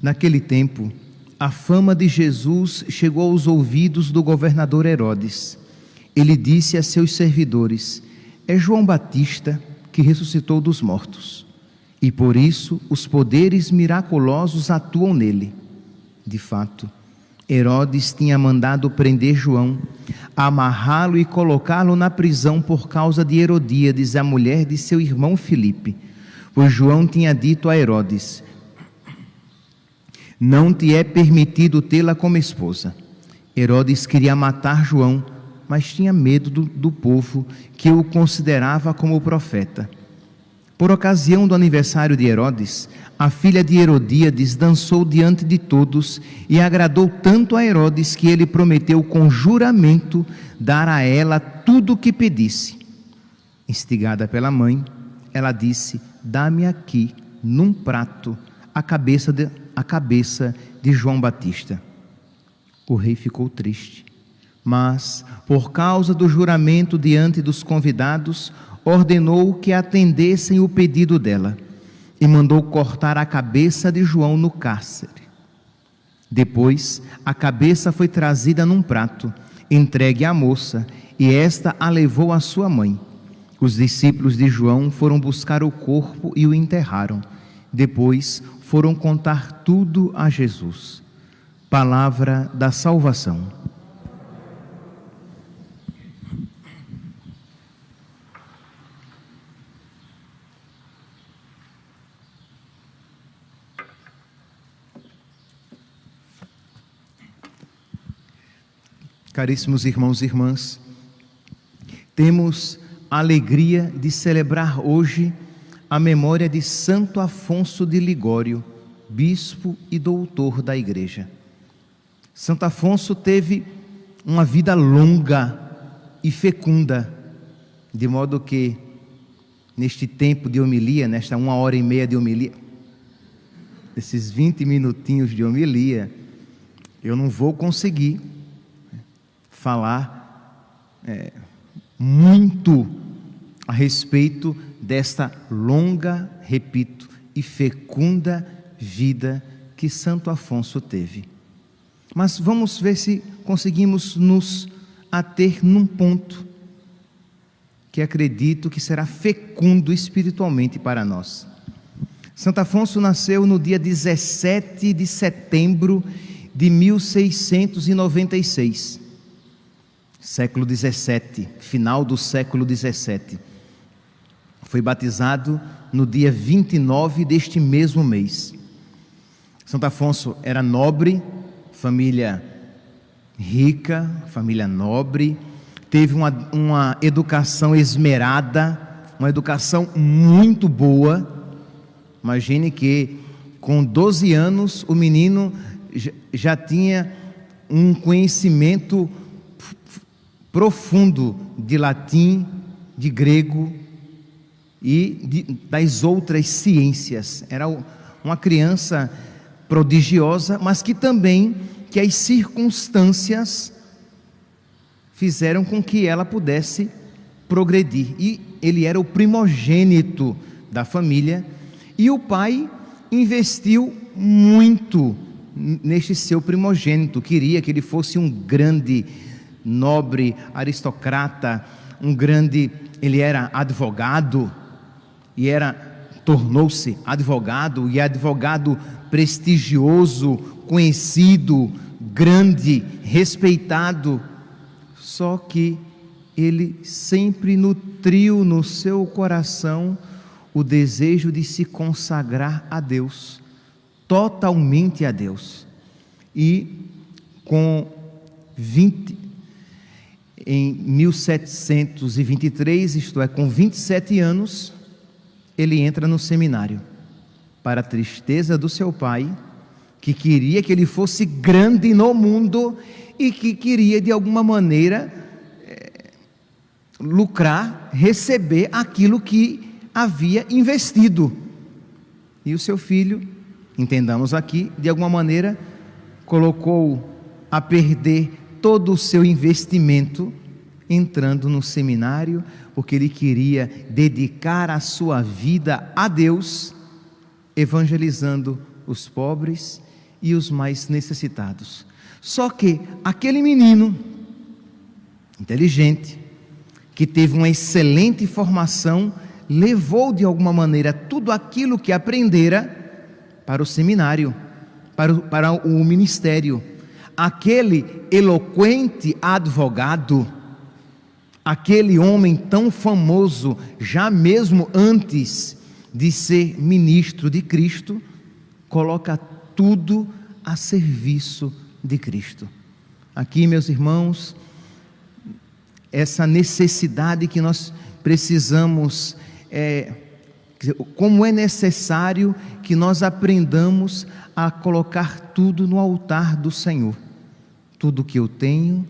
Naquele tempo, a fama de Jesus chegou aos ouvidos do governador Herodes. Ele disse a seus servidores: é João Batista que ressuscitou dos mortos, e por isso os poderes miraculosos atuam nele. De fato, Herodes tinha mandado prender João, amarrá-lo e colocá-lo na prisão por causa de Herodíades, a mulher de seu irmão Filipe, pois João tinha dito a Herodes: não te é permitido tê-la como esposa. Herodes queria matar João, mas tinha medo do povo, que o considerava como profeta. Por ocasião do aniversário de Herodes, a filha de Herodíades dançou diante de todos e agradou tanto a Herodes que ele prometeu com juramento dar a ela tudo o que pedisse. Instigada pela mãe, ela disse: dá-me aqui, num prato, a cabeça de João Batista. O rei ficou triste, mas, por causa do juramento diante dos convidados, ordenou que atendessem o pedido dela e mandou cortar a cabeça de João no cárcere. Depois, a cabeça foi trazida num prato, entregue à moça, e esta a levou à sua mãe. Os discípulos de João foram buscar o corpo e o enterraram. Depois, foram contar tudo a Jesus. Palavra da salvação. Caríssimos irmãos e irmãs, temos a alegria de celebrar hoje a memória de Santo Afonso de Ligório, bispo e doutor da Igreja. Santo Afonso teve uma vida longa e fecunda, de modo que, neste tempo de homilia, nesta 1h30 de homilia, esses 20 minutinhos de homilia, eu não vou conseguir falar muito a respeito desta longa, repito, e fecunda vida que Santo Afonso teve. Mas vamos ver se conseguimos nos ater num ponto que acredito que será fecundo espiritualmente para nós. Santo Afonso nasceu no dia 17 de setembro de 1696. Século XVII, final do século XVII. Foi batizado no dia 29 deste mesmo mês. Santo Afonso era nobre, família rica, família nobre, teve uma educação esmerada, uma educação muito boa. Imagine que com 12 anos o menino já tinha um conhecimento profundo de latim, de grego e das outras ciências. Era uma criança prodigiosa, mas que as circunstâncias fizeram com que ela pudesse progredir. E ele era o primogênito da família, e o pai investiu muito neste seu primogênito, queria que ele fosse um grande nobre, aristocrata, ele era advogado, e tornou-se advogado, e advogado prestigioso, conhecido, grande, respeitado. Só que ele sempre nutriu no seu coração o desejo de se consagrar a Deus, totalmente a Deus. E em 1723, isto é, com 27 anos, ele entra no seminário, para a tristeza do seu pai, que queria que ele fosse grande no mundo e que queria de alguma maneira lucrar, receber aquilo que havia investido. E o seu filho, entendamos aqui, de alguma maneira colocou a perder todo o seu investimento entrando no seminário, porque ele queria dedicar a sua vida a Deus, evangelizando os pobres e os mais necessitados. Só que aquele menino inteligente, que teve uma excelente formação, levou de alguma maneira tudo aquilo que aprendera para o seminário, para o ministério. Aquele eloquente advogado, aquele homem tão famoso, já mesmo antes de ser ministro de Cristo, coloca tudo a serviço de Cristo. Aqui, meus irmãos, essa necessidade que nós precisamos, como é necessário que nós aprendamos a colocar tudo no altar do Senhor, tudo que eu tenho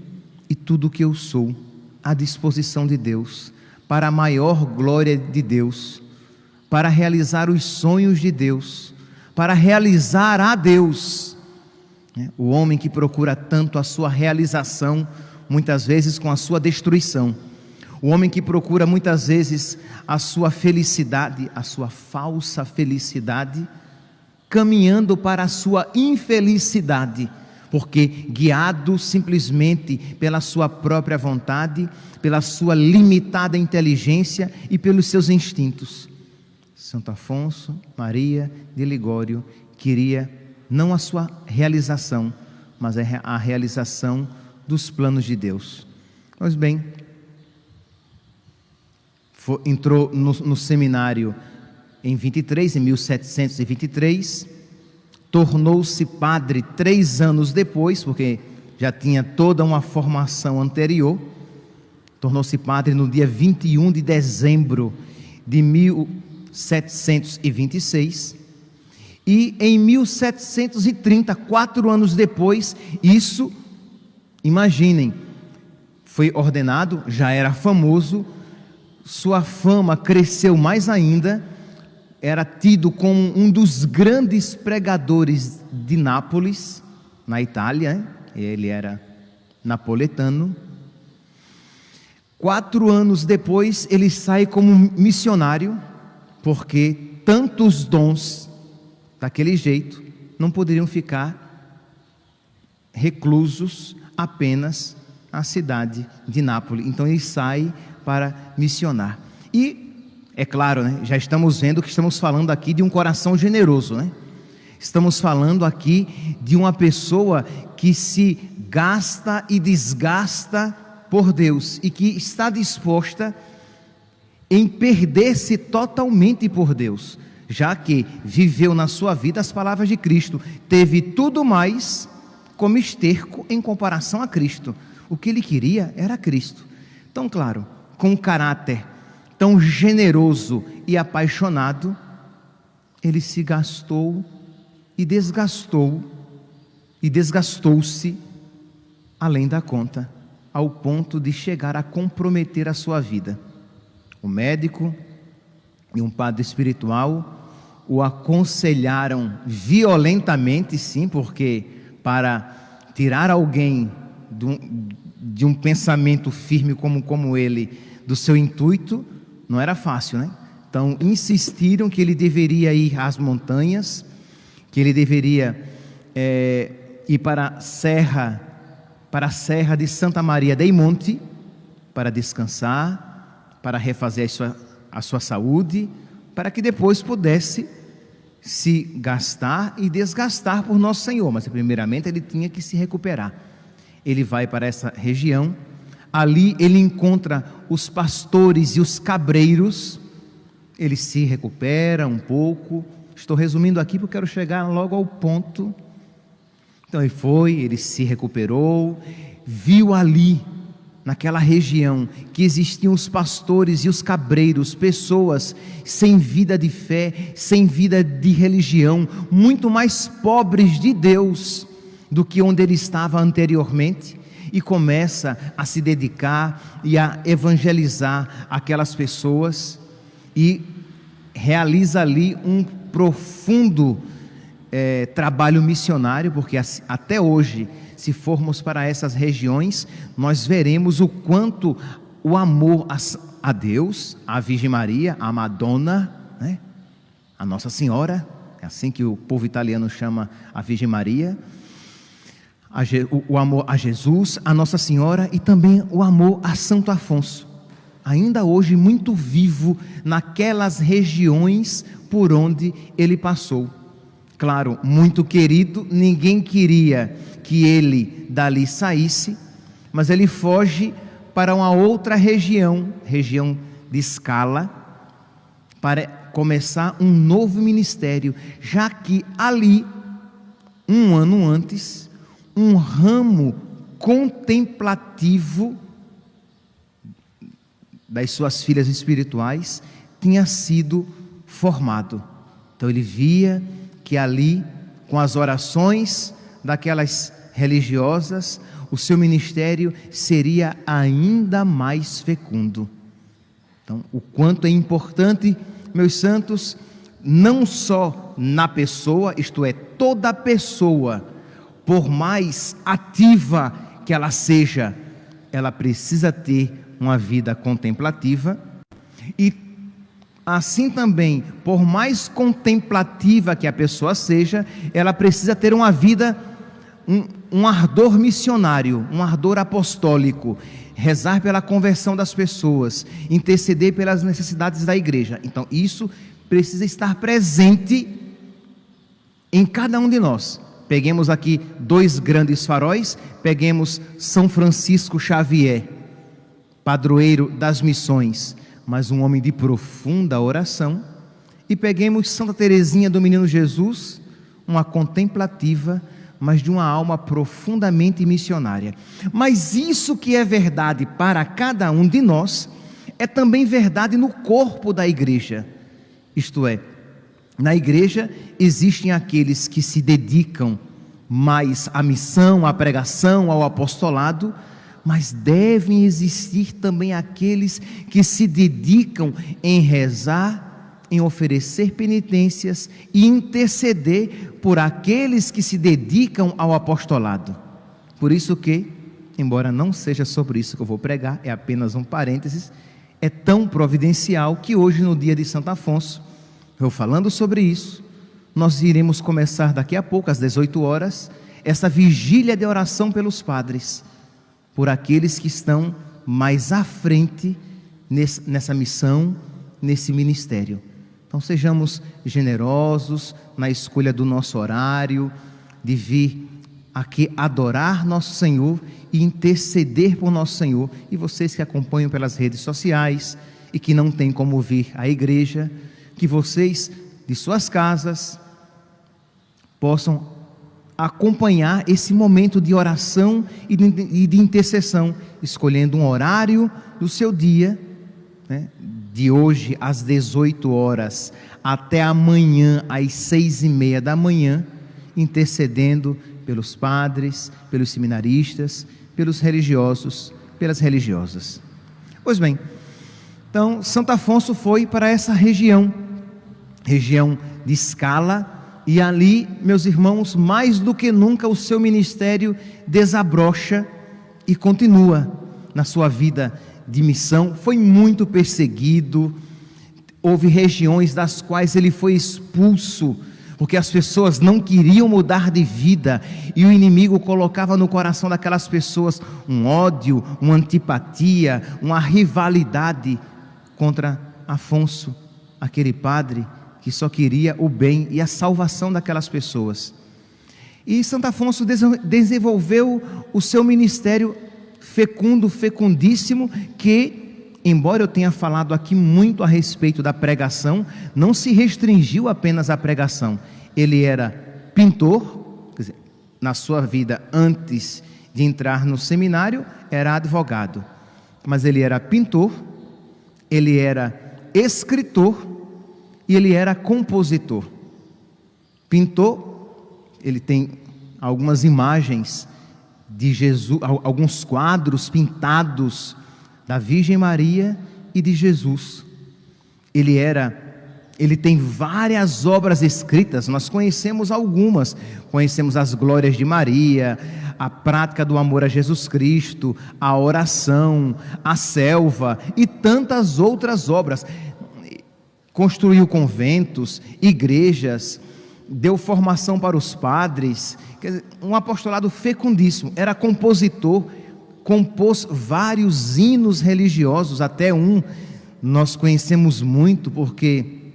e tudo que eu sou, à disposição de Deus, para a maior glória de Deus, para realizar os sonhos de Deus, para realizar a Deus. O homem que procura tanto a sua realização, muitas vezes com a sua destruição. O homem que procura muitas vezes a sua felicidade, a sua falsa felicidade, caminhando para a sua infelicidade, porque guiado simplesmente pela sua própria vontade, pela sua limitada inteligência e pelos seus instintos. Santo Afonso Maria de Ligório queria não a sua realização, mas a realização dos planos de Deus. Pois bem, entrou no seminário em 1723, tornou-se padre 3 anos depois, porque já tinha toda uma formação anterior. Tornou-se padre no dia 21 de dezembro de 1726, e em 1730, 4 anos depois, imaginem, foi ordenado, já era famoso, sua fama cresceu mais ainda, era tido como um dos grandes pregadores de Nápoles, na Itália, ele era napoletano. 4 anos depois, ele sai como missionário, porque tantos dons, daquele jeito, não poderiam ficar reclusos apenas na cidade de Nápoles. Então ele sai para missionar. E, é claro, já estamos vendo que estamos falando aqui de um coração generoso, Estamos falando aqui de uma pessoa que se gasta e desgasta por Deus e que está disposta em perder-se totalmente por Deus, já que viveu na sua vida as palavras de Cristo, teve tudo mais como esterco em comparação a Cristo. O que ele queria era Cristo. Então, claro, com um caráter tão generoso e apaixonado, ele se gastou e desgastou-se além da conta, ao ponto de chegar a comprometer a sua vida. O médico e um padre espiritual o aconselharam violentamente, sim, porque para tirar alguém de um pensamento firme como ele, do seu intuito, não era fácil, Então insistiram que ele deveria ir às montanhas, que ele deveria ir para a serra de Santa Maria dei Monti, para descansar, para refazer a sua saúde, para que depois pudesse se gastar e desgastar por Nosso Senhor, mas primeiramente ele tinha que se recuperar. Ele vai para essa região, ali ele encontra os pastores e os cabreiros, ele se recupera um pouco. Estou resumindo aqui porque quero chegar logo ao ponto. Então ele se recuperou, viu ali, naquela região, que existiam os pastores e os cabreiros, pessoas sem vida de fé, sem vida de religião, muito mais pobres de Deus do que onde ele estava anteriormente, e começa a se dedicar e a evangelizar aquelas pessoas, e realiza ali um profundo trabalho missionário, porque até hoje, se formos para essas regiões, nós veremos o quanto o amor a Deus, a Virgem Maria, a Madonna, a Nossa Senhora, é assim que o povo italiano chama a Virgem Maria, o amor a Jesus, a Nossa Senhora e também o amor a Santo Afonso, ainda hoje muito vivo naquelas regiões por onde ele passou. Claro, muito querido, ninguém queria que ele dali saísse, mas ele foge para uma outra região de Scala, para começar um novo ministério, já que ali, um ano antes, um ramo contemplativo das suas filhas espirituais tinha sido formado. Então ele via que ali, com as orações daquelas religiosas, o seu ministério seria ainda mais fecundo. Então, o quanto é importante, meus santos, não só na pessoa, isto é, toda pessoa, por mais ativa que ela seja, ela precisa ter uma vida contemplativa, e assim também, por mais contemplativa que a pessoa seja, ela precisa ter uma vida, um ardor missionário, um ardor apostólico, rezar pela conversão das pessoas, interceder pelas necessidades da igreja. Então isso precisa estar presente em cada um de nós. Peguemos aqui 2 grandes faróis, peguemos São Francisco Xavier, padroeiro das missões, mas um homem de profunda oração, e peguemos Santa Teresinha do Menino Jesus, uma contemplativa, mas de uma alma profundamente missionária. Mas isso que é verdade para cada um de nós, é também verdade no corpo da igreja. Isto é, na igreja existem aqueles que se dedicam mais à missão, à pregação, ao apostolado, mas devem existir também aqueles que se dedicam em rezar, em oferecer penitências e interceder por aqueles que se dedicam ao apostolado. Por isso que, embora não seja sobre isso que eu vou pregar, é apenas um parênteses, é tão providencial que hoje, no dia de Santo Afonso, eu falando sobre isso, nós iremos começar daqui a pouco, às 18 horas, essa vigília de oração pelos padres, por aqueles que estão mais à frente nessa missão, nesse ministério. Então sejamos generosos na escolha do nosso horário, de vir aqui adorar nosso Senhor e interceder por nosso Senhor. E vocês que acompanham pelas redes sociais e que não têm como vir à igreja, que vocês de suas casas possam acompanhar esse momento de oração e de intercessão, escolhendo um horário do seu dia, né, de hoje às 18 horas até amanhã às 6:30 da manhã, intercedendo pelos padres, pelos seminaristas, pelos religiosos, pelas religiosas. Pois bem, então Santo Afonso foi para essa região de Scala, e ali, meus irmãos, mais do que nunca o seu ministério desabrocha e continua na sua vida de missão. Foi muito perseguido, houve regiões das quais ele foi expulso, porque as pessoas não queriam mudar de vida, e o inimigo colocava no coração daquelas pessoas um ódio, uma antipatia, uma rivalidade contra Afonso, aquele padre que só queria o bem e a salvação daquelas pessoas. E Santo Afonso desenvolveu o seu ministério fecundíssimo, que, embora eu tenha falado aqui muito a respeito da pregação, não se restringiu apenas à pregação. Ele era pintor, quer dizer, na sua vida antes de entrar no seminário, era advogado, mas ele era pintor, ele era escritor e ele era compositor. Pintor, ele tem algumas imagens de Jesus, alguns quadros pintados da Virgem Maria e de Jesus. Ele tem várias obras escritas, nós conhecemos algumas, conhecemos as Glórias de Maria, a prática do amor a Jesus Cristo, a oração, a selva e tantas outras obras. Construiu conventos, igrejas, deu formação para os padres, quer dizer, um apostolado fecundíssimo. Era compositor, compôs vários hinos religiosos, até um nós conhecemos muito porque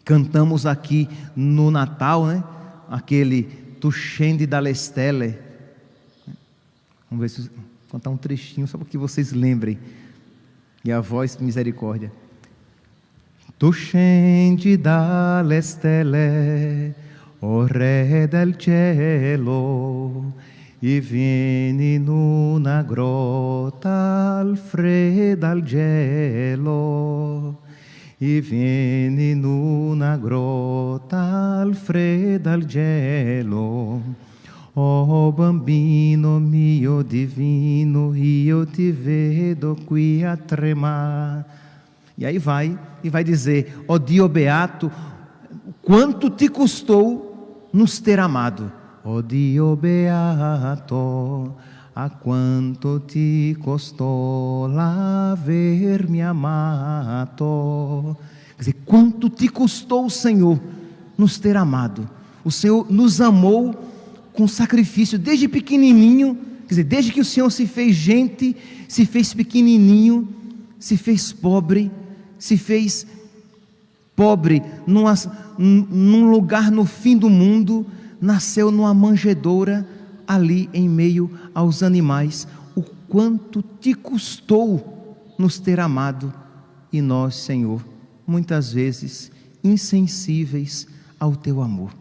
cantamos aqui no Natal, né? Aquele Tu scende dalle stelle. Vamos ver se contar um trechinho só para que vocês lembrem. E a voz, misericórdia. Tu scendi dalle stelle, o Re del cielo, e vieni in una grotta al freddo al gelo, e vieni in una grotta al freddo al gelo. Oh bambino mio divino, io ti vedo qui a tremar. E aí vai dizer: ó Dio beato, quanto te custou nos ter amado. Ó Dio beato, a quanto ti custou l'avermi amato. Quer dizer, quanto te custou, Senhor, nos ter amado. O Senhor nos amou com sacrifício desde pequenininho, quer dizer, desde que o Senhor se fez gente, se fez pequenininho, se fez pobre, num lugar no fim do mundo, nasceu numa manjedoura ali em meio aos animais. O quanto te custou nos ter amado, e nós, Senhor, muitas vezes insensíveis ao teu amor.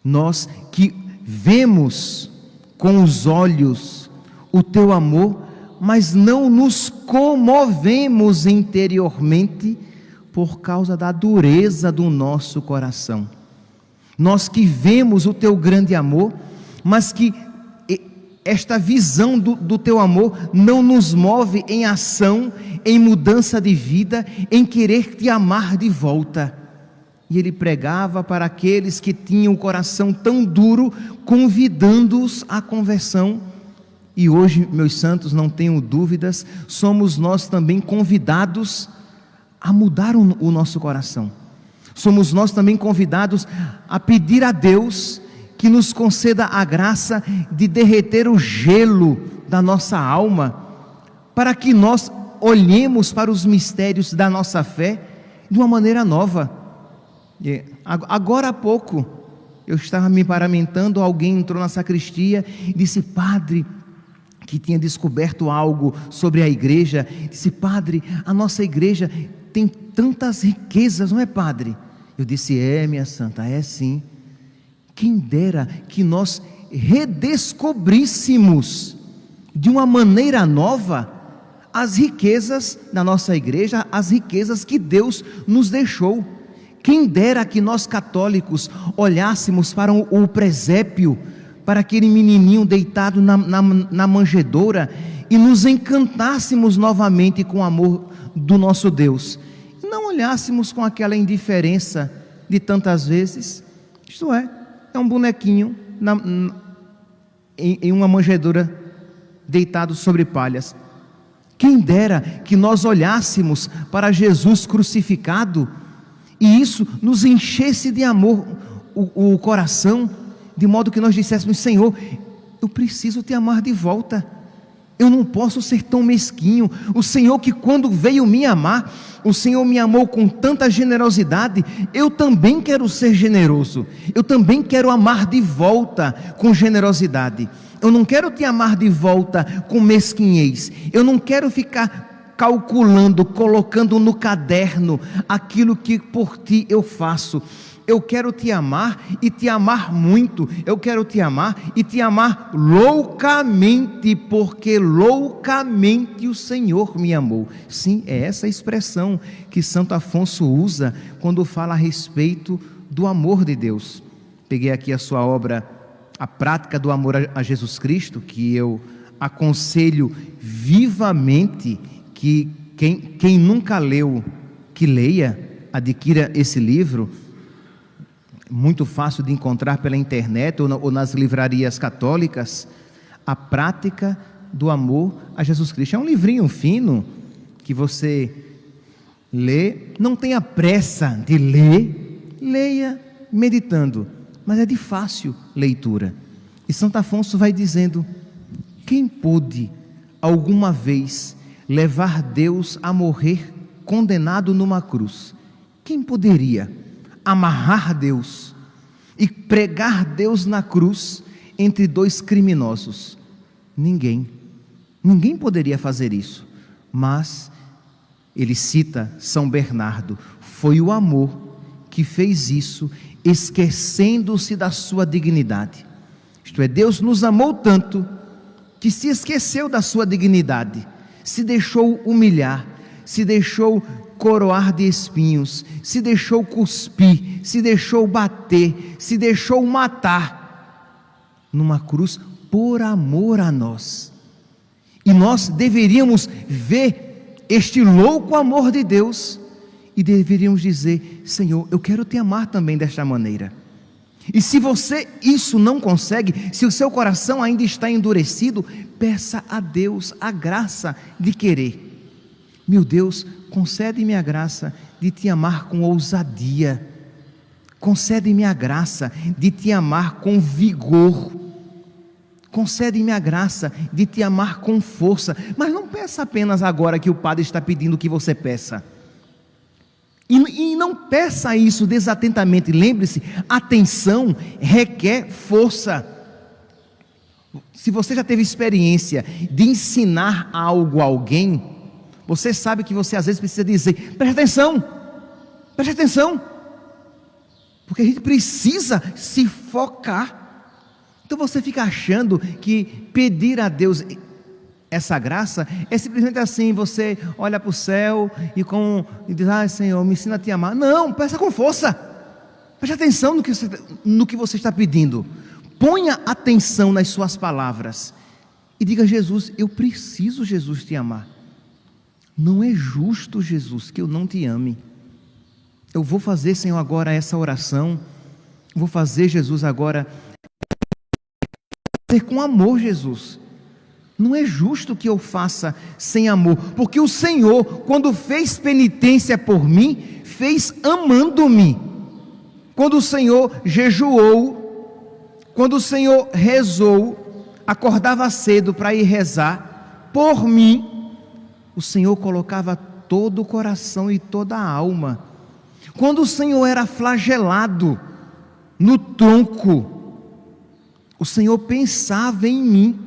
Nós que vemos com os olhos o teu amor, mas não nos comovemos interiormente por causa da dureza do nosso coração. Nós que vemos o teu grande amor, mas que esta visão do teu amor não nos move em ação, em mudança de vida, em querer te amar de volta. E ele pregava para aqueles que tinham o coração tão duro, convidando-os à conversão. E hoje, meus santos, não tenho dúvidas, somos nós também convidados a mudar o nosso coração. Somos nós também convidados a pedir a Deus que nos conceda a graça de derreter o gelo da nossa alma, para que nós olhemos para os mistérios da nossa fé de uma maneira nova. Agora há pouco, eu estava me paramentando, alguém entrou na sacristia e disse: padre, que tinha descoberto algo sobre a igreja, disse: padre, a nossa igreja tem tantas riquezas, não é, padre? Eu disse: é, minha santa, é sim. Quem dera que nós redescobríssemos de uma maneira nova as riquezas da nossa igreja, as riquezas que Deus nos deixou. Quem dera que nós católicos olhássemos para o presépio, para aquele menininho deitado na manjedoura, e nos encantássemos novamente com o amor do nosso Deus, e não olhássemos com aquela indiferença de tantas vezes. Isto é um bonequinho em uma manjedoura deitado sobre palhas. Quem dera que nós olhássemos para Jesus crucificado e isso nos enchesse de amor o coração, de modo que nós disséssemos: Senhor, eu preciso te amar de volta, eu não posso ser tão mesquinho. O Senhor que quando veio me amar, o Senhor me amou com tanta generosidade, eu também quero ser generoso, eu também quero amar de volta com generosidade. Eu não quero te amar de volta com mesquinhez, eu não quero ficar calculando, colocando no caderno aquilo que por ti eu faço. Eu quero te amar e te amar muito. Eu quero te amar e te amar loucamente, porque loucamente o Senhor me amou. Sim, é essa expressão que Santo Afonso usa quando fala a respeito do amor de Deus. Peguei aqui a sua obra, A Prática do Amor a Jesus Cristo, que eu aconselho vivamente que quem nunca leu, que leia, adquira esse livro. Muito fácil de encontrar pela internet ou nas livrarias católicas. A Prática do Amor a Jesus Cristo. É um livrinho fino que você lê, não tenha pressa de ler, leia meditando, mas é de fácil leitura. E Santo Afonso vai dizendo: quem pôde alguma vez levar Deus a morrer condenado numa cruz? Quem poderia amarrar Deus e pregar Deus na cruz entre dois criminosos? Ninguém poderia fazer isso. Mas ele cita São Bernardo: foi o amor que fez isso, esquecendo-se da sua dignidade. Isto é, Deus nos amou tanto que se esqueceu da sua dignidade, se deixou humilhar, se deixou coroar de espinhos, se deixou cuspir, se deixou bater, se deixou matar numa cruz por amor a nós. E nós deveríamos ver este louco amor de Deus e deveríamos dizer: Senhor, eu quero te amar também desta maneira. E se você isso não consegue, se o seu coração ainda está endurecido, peça a Deus a graça de querer. Meu Deus, concede-me a graça de te amar com ousadia, concede-me a graça de te amar com vigor, concede-me a graça de te amar com força. Mas não peça apenas agora que o Padre está pedindo que você peça. E não peça isso desatentamente. Lembre-se, atenção requer força. Se você já teve experiência de ensinar algo a alguém, você sabe que você às vezes precisa dizer: preste atenção, porque a gente precisa se focar. Então você fica achando que pedir a Deus essa graça é simplesmente assim: você olha para o céu e diz: ai Senhor, me ensina a te amar. Não, peça com força, preste atenção no que você está pedindo, ponha atenção nas suas palavras e diga: Jesus, eu preciso, Jesus, te amar. Não é justo, Jesus, que eu não te ame. Eu vou fazer, Senhor, agora essa oração, vou fazer, Jesus, agora com amor, Jesus. Não é justo que eu faça sem amor, porque o Senhor, quando fez penitência por mim, fez amando-me. Quando o Senhor jejuou, quando o Senhor rezou, acordava cedo para ir rezar por mim, o Senhor colocava todo o coração e toda a alma. Quando o Senhor era flagelado no tronco, o Senhor pensava em mim.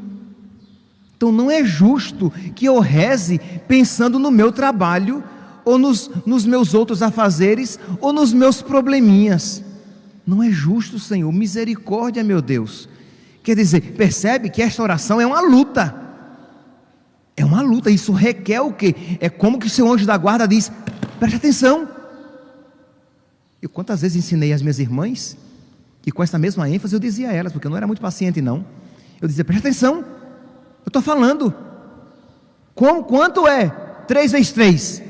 Então não é justo que eu reze pensando no meu trabalho, ou nos meus outros afazeres, ou nos meus probleminhas. Não é justo, Senhor. Misericórdia, meu Deus. Quer dizer, percebe que esta oração é uma luta. É uma luta. Isso requer o quê? É como que o seu anjo da guarda diz: preste atenção. Eu quantas vezes ensinei as minhas irmãs, e com essa mesma ênfase eu dizia a elas, porque eu não era muito paciente não. Eu dizia: preste atenção, eu estou falando. Quanto é 3 vezes 3?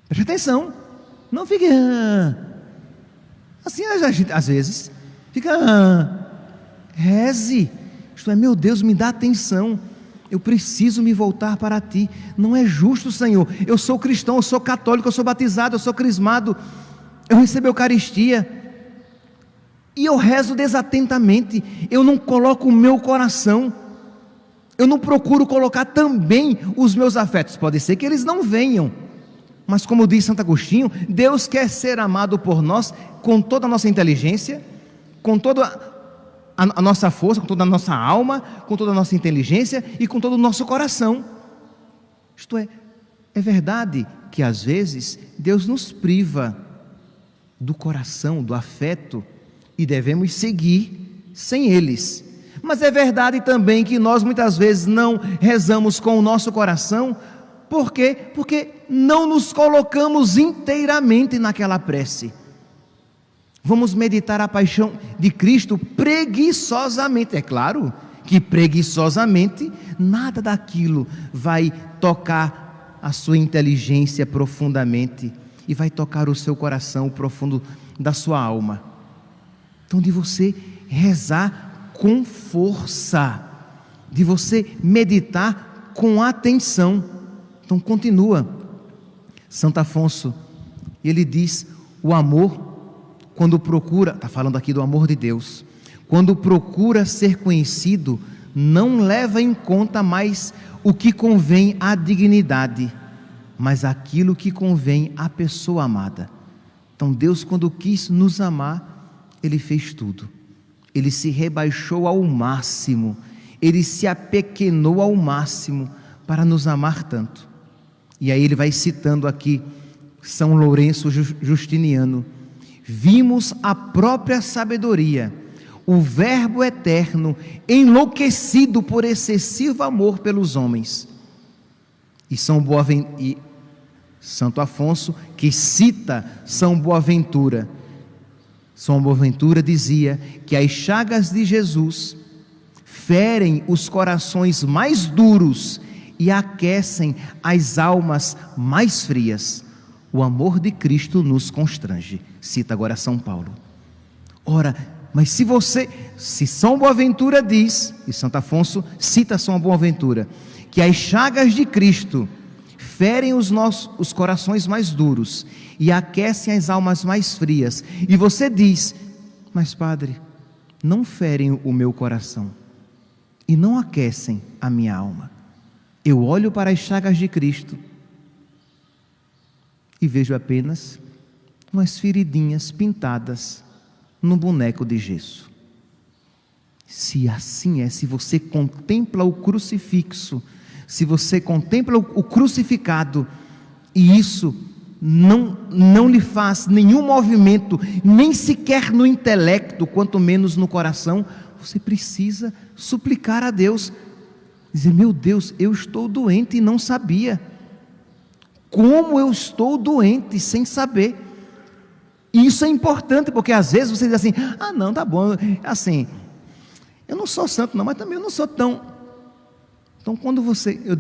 Preste atenção. Não fique assim, a gente às vezes fica reze. Isto é, meu Deus, me dá atenção. Eu preciso me voltar para ti. Não é justo, Senhor. Eu sou cristão, eu sou católico, eu sou batizado, eu sou crismado, eu recebo a Eucaristia, e eu rezo desatentamente. Eu não coloco o meu coração, eu não procuro colocar também os meus afetos. Pode ser que eles não venham, mas como diz Santo Agostinho, Deus quer ser amado por nós com toda a nossa inteligência, com toda a nossa força, com toda a nossa alma, com toda a nossa inteligência e com todo o nosso coração. Isto é verdade que às vezes Deus nos priva do coração, do afeto, e devemos seguir sem eles. Mas é verdade também que nós muitas vezes não rezamos com o nosso coração. Por quê? Porque não nos colocamos inteiramente naquela prece. Vamos meditar a paixão de Cristo preguiçosamente. É claro que preguiçosamente nada daquilo vai tocar a sua inteligência profundamente e vai tocar o seu coração, o profundo da sua alma. Então, de você rezar com força, de você meditar com atenção. Então continua Santo Afonso, ele diz: o amor quando procura, está falando aqui do amor de Deus, quando procura ser conhecido, não leva em conta mais o que convém à dignidade, mas aquilo que convém à pessoa amada. Então Deus, quando quis nos amar, Ele fez tudo. Ele se rebaixou ao máximo, Ele se apequenou ao máximo para nos amar tanto. E aí ele vai citando aqui São Lourenço Justiniano: vimos a própria sabedoria, o Verbo eterno, enlouquecido por excessivo amor pelos homens. E Santo Afonso, que cita São Boaventura, São Boaventura dizia que as chagas de Jesus ferem os corações mais duros e aquecem as almas mais frias. O amor de Cristo nos constrange, cita agora São Paulo. Ora, mas se São Boaventura diz, e Santo Afonso cita São Boaventura, que as chagas de Cristo ferem os corações mais duros e aquecem as almas mais frias, e você diz: mas padre, não ferem o meu coração e não aquecem a minha alma. Eu olho para as chagas de Cristo e vejo apenas umas feridinhas pintadas num boneco de gesso. Se assim é, se você contempla o crucifixo, se você contempla o crucificado, e isso não lhe faz nenhum movimento, nem sequer no intelecto, quanto menos no coração, você precisa suplicar a Deus, dizer: meu Deus, eu estou doente e não sabia. Como eu estou doente sem saber? E isso é importante, porque às vezes você diz assim: ah não, tá bom, assim, eu não sou santo não, mas também eu não sou tão... Então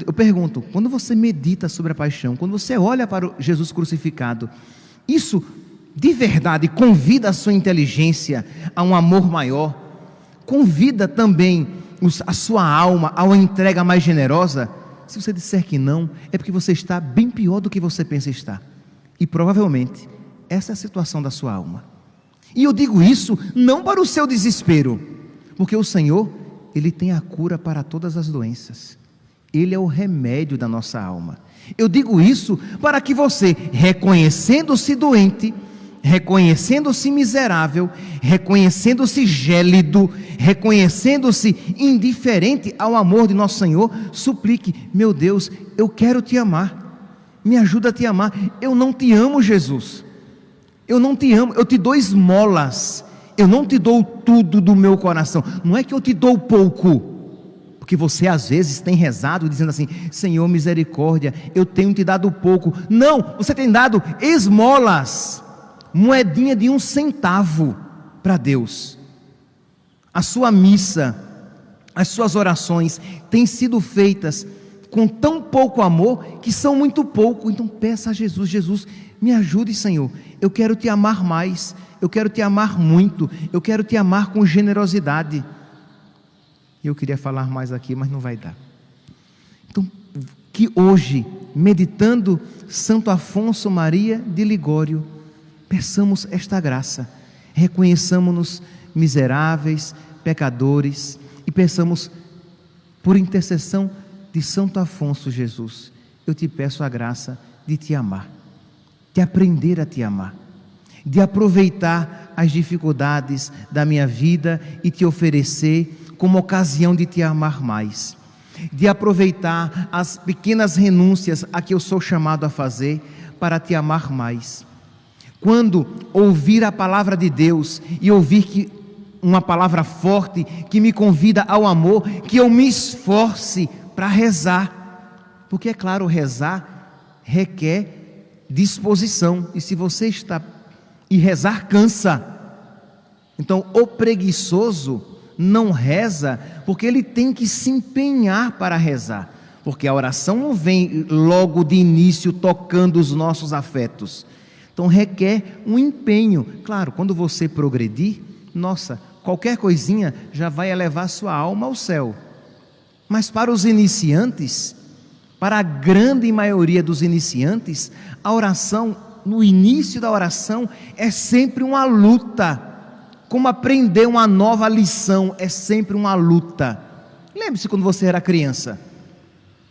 eu pergunto, quando você medita sobre a paixão, quando você olha para o Jesus crucificado, isso de verdade convida a sua inteligência a um amor maior? Convida também a sua alma a uma entrega mais generosa? Se você disser que não, é porque você está bem pior do que você pensa estar, e provavelmente essa é a situação da sua alma. E eu digo isso não para o seu desespero, porque o Senhor, Ele tem a cura para todas as doenças. Ele é o remédio da nossa alma. Eu digo isso para que você, reconhecendo-se doente, reconhecendo-se miserável, reconhecendo-se gélido, reconhecendo-se indiferente ao amor de nosso Senhor, suplique: meu Deus, eu quero te amar, me ajuda a te amar. Eu não te amo, Jesus, eu não te amo, eu te dou esmolas, eu não te dou tudo do meu coração. Não é que eu te dou pouco, porque você às vezes tem rezado dizendo assim: Senhor, misericórdia, eu tenho te dado pouco. Não, você tem dado esmolas, moedinha de 1 centavo para Deus. A sua missa, as suas orações têm sido feitas com tão pouco amor que são muito pouco. Então peça a Jesus: Jesus, me ajude, Senhor, eu quero te amar mais, eu quero te amar muito, eu quero te amar com generosidade. Eu queria falar mais aqui, mas não vai dar. Então, que hoje, meditando Santo Afonso Maria de Ligório, peçamos esta graça, reconheçamos-nos miseráveis, pecadores, e peçamos, por intercessão de Santo Afonso: Jesus, eu te peço a graça de te amar, de aprender a te amar, de aproveitar as dificuldades da minha vida e te oferecer como ocasião de te amar mais, de aproveitar as pequenas renúncias a que eu sou chamado a fazer para te amar mais. Quando ouvir a palavra de Deus e ouvir que uma palavra forte que me convida ao amor, que eu me esforce para rezar, porque é claro, rezar requer disposição, e se você está... e rezar cansa. Então o preguiçoso não reza, porque ele tem que se empenhar para rezar, porque a oração não vem logo de início tocando os nossos afetos. Então requer um empenho. Claro, quando você progredir, nossa, qualquer coisinha já vai elevar sua alma ao céu. Mas para os iniciantes, para a grande maioria dos iniciantes, a oração no início da oração, é sempre uma luta. Como aprender uma nova lição é sempre uma luta. Lembre-se quando você era criança.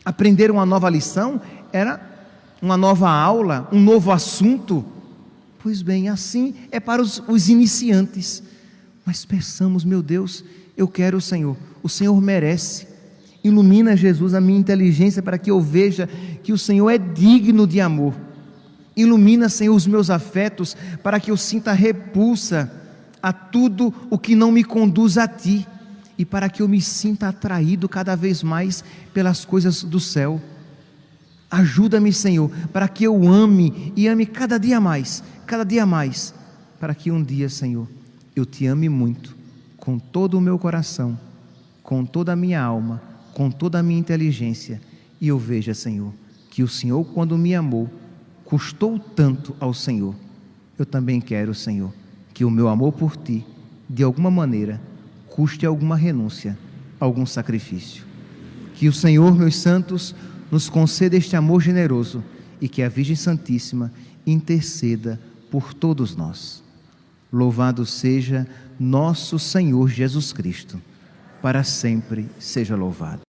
Aprender uma nova lição era uma nova aula, um novo assunto. Pois bem, assim é para os iniciantes. Mas peçamos, meu Deus, eu quero o Senhor merece. Ilumina, Jesus, a minha inteligência para que eu veja que o Senhor é digno de amor. Ilumina, Senhor, os meus afetos para que eu sinta repulsa a tudo o que não me conduz a Ti e para que eu me sinta atraído cada vez mais pelas coisas do céu. Ajuda-me, Senhor, para que eu ame e ame cada dia mais, para que um dia, Senhor, eu Te ame muito, com todo o meu coração, com toda a minha alma, com toda a minha inteligência, e eu veja, Senhor, que o Senhor, quando me amou, custou tanto ao Senhor. Eu também quero, Senhor, que o meu amor por Ti, de alguma maneira, custe alguma renúncia, algum sacrifício. Que o Senhor, meus santos, nos conceda este amor generoso e que a Virgem Santíssima interceda por todos nós. Louvado seja nosso Senhor Jesus Cristo, para sempre seja louvado.